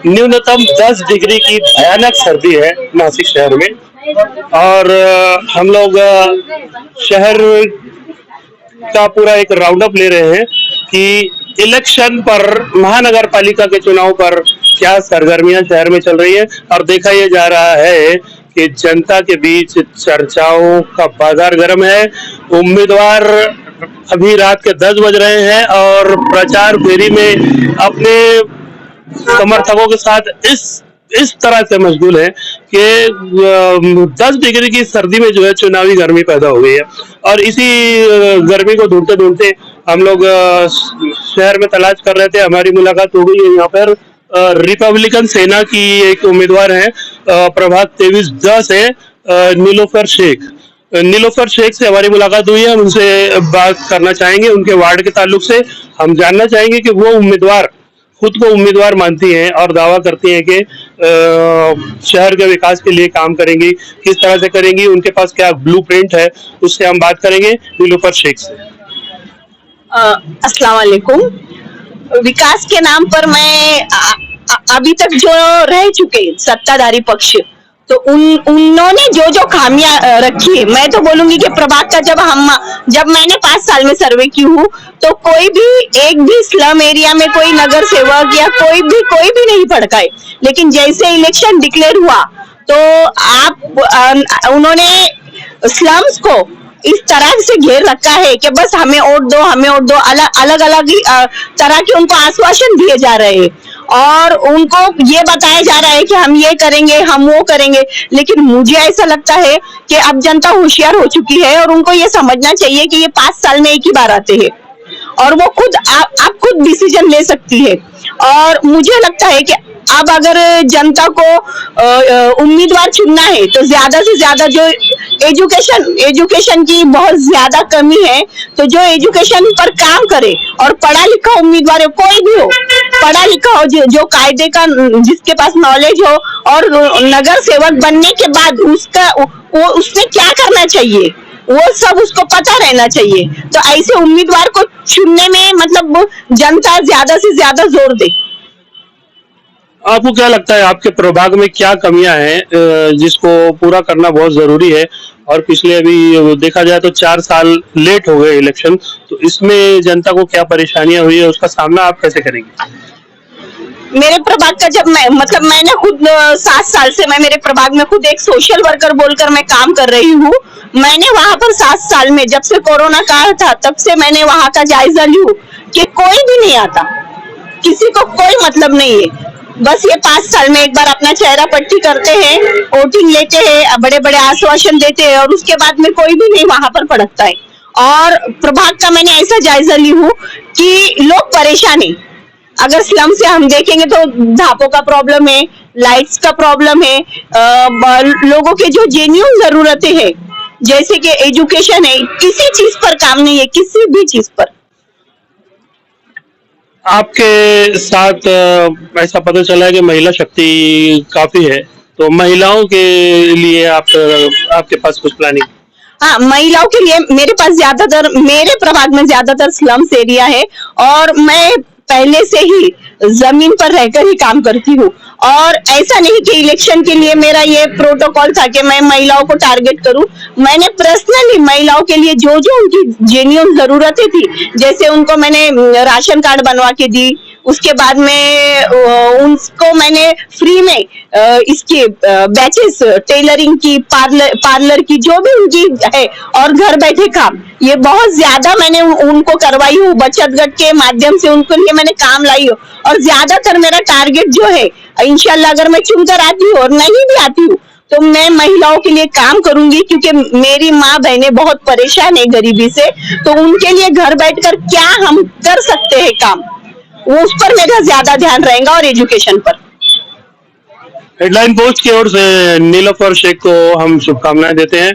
न्यूनतम 10 डिग्री की भयानक सर्दी है नासिक शहर में। और हम लोग शहर का पूरा एक राउंड अप ले रहे हैं कि इलेक्शन पर, महानगर पालिका के चुनाव पर क्या सरगर्मियां शहर में चल रही है। और देखा यह जा रहा है कि जनता के बीच चर्चाओं का बाजार गर्म है। उम्मीदवार अभी रात के 10 बज रहे हैं और प्रचार फेरी में अपने समर्थकों के साथ इस तरह से मशगूल है कि 10 डिग्री की सर्दी में जो है चुनावी गर्मी पैदा हो गई है। और इसी गर्मी को ढूंढते ढूंढते हम लोग शहर में तलाश कर रहे थे, हमारी मुलाकात हो गई है यहाँ पर रिपब्लिकन सेना की एक उम्मीदवार है, प्रभाग 23-10 से नीलोफर शेख से हमारी मुलाकात हुई है। हम उनसे बात करना चाहेंगे उनके वार्ड के ताल्लुक से। हम जानना चाहेंगे कि वो उम्मीदवार खुद को उम्मीदवार मानती हैं और दावा करती हैं कि शहर के विकास के लिए काम करेंगी, किस तरह से करेंगी, उनके पास क्या ब्लूप्रिंट है, उससे हम बात करेंगे नीलोफर शेख से। अस्सलाम वालेकुम। विकास के नाम पर मैं अभी तक जो रह चुके सत्ताधारी पक्ष, तो उन्होंने जो खामियां रखी है, मैं तो बोलूंगी कि प्रभाग का जब मैंने 5 साल में सर्वे की हूँ तो कोई भी एक भी स्लम एरिया में कोई नगर सेवक या कोई भी नहीं भड़काए। लेकिन जैसे इलेक्शन डिक्लेयर हुआ तो उन्होंने स्लम्स को इस तरह से घेर रखा है कि बस हमें वोट दो, अलग अलग तरह के उनको आश्वासन दिए जा रहे हैं और उनको ये बताया जा रहा है कि हम ये करेंगे, हम वो करेंगे। लेकिन मुझे ऐसा लगता है कि अब जनता होशियार हो चुकी है और उनको ये समझना चाहिए कि ये 5 साल में एक ही बार आते हैं और वो आप खुद डिसीजन ले सकती है। और मुझे लगता है कि अब अगर जनता को उम्मीदवार चुनना है तो ज्यादा से ज्यादा जो एजुकेशन की बहुत ज्यादा कमी है, तो जो एजुकेशन पर काम करे और पढ़ा लिखा उम्मीदवार हो, कोई भी हो, पढ़ा लिखा हो, जो कायदे का जिसके पास नॉलेज हो, और नगर सेवक बनने के बाद उसने क्या करना चाहिए वो सब उसको पता रहना चाहिए। तो ऐसे उम्मीदवार को चुनने में मतलब जनता ज्यादा से ज्यादा जोर दे। आपको क्या लगता है आपके प्रभाग में क्या कमियां हैं जिसको पूरा करना बहुत जरूरी है? और पिछले अभी देखा जाए तो 4 साल लेट हो गए इलेक्शन, तो इसमें जनता को क्या परेशानियां हुई है, उसका सामना आप कैसे करेंगे? मेरे प्रभाग का मैंने खुद 7 साल से मैं मेरे प्रभाग में खुद एक सोशल वर्कर बोलकर मैं काम कर रही हूँ। मैंने वहाँ पर 7 साल में जब से कोरोना काल था तब से मैंने वहाँ का जायजा लिया कि कोई भी नहीं आता, किसी को कोई मतलब नहीं है। बस ये 5 साल में एक बार अपना चेहरा पट्टी करते हैं, वोटिंग लेते हैं, बड़े बड़े आश्वासन देते हैं और उसके बाद में कोई भी नहीं वहां पर भड़कता है। और प्रभाग का मैंने ऐसा जायजा ली हूँ कि लोग परेशान है। अगर स्लम से हम देखेंगे तो धापों का प्रॉब्लम है, लाइट्स का प्रॉब्लम है, लोगों के जो जेन्युइन जरूरतें हैं जैसे कि एजुकेशन है, किसी चीज पर काम नहीं है, किसी भी चीज पर। आपके साथ ऐसा पता चला है कि महिला शक्ति काफी है, तो महिलाओं के लिए आपके पास कुछ प्लानिंग? हाँ, महिलाओं के लिए मेरे प्रभाग में ज्यादातर स्लम्स एरिया है और मैं पहले से ही जमीन पर रहकर ही काम करती हूँ। और ऐसा नहीं कि इलेक्शन के लिए मेरा ये प्रोटोकॉल था कि मैं महिलाओं को टारगेट करूं। मैंने पर्सनली महिलाओं के लिए जो उनकी जेन्युइन जरूरतें थी, जैसे उनको मैंने राशन कार्ड बनवा के दी, उसके बाद में उनको मैंने फ्री में इसके बैचेस, टेलरिंग की, पार्लर की, जो भी उनकी है, और घर बैठे काम, ये बहुत ज्यादा मैंने उनको करवाई हूँ। बचत गट के माध्यम से उनके लिए मैंने काम लाई हूँ। और ज्यादातर मेरा टारगेट जो है, इंशाल्लाह अगर मैं चुनकर आती हूँ और नहीं भी आती हूँ तो मैं महिलाओं के लिए काम करूंगी, क्योंकि मेरी माँ बहनें बहुत परेशान है गरीबी से। तो उनके लिए घर बैठकर क्या हम कर सकते हैं काम, वो उस पर मेरा ज्यादा ध्यान रहेगा और एजुकेशन पर। हेडलाइन पोस्ट की ओर से नीलोफर शेख को हम शुभकामनाएं देते हैं।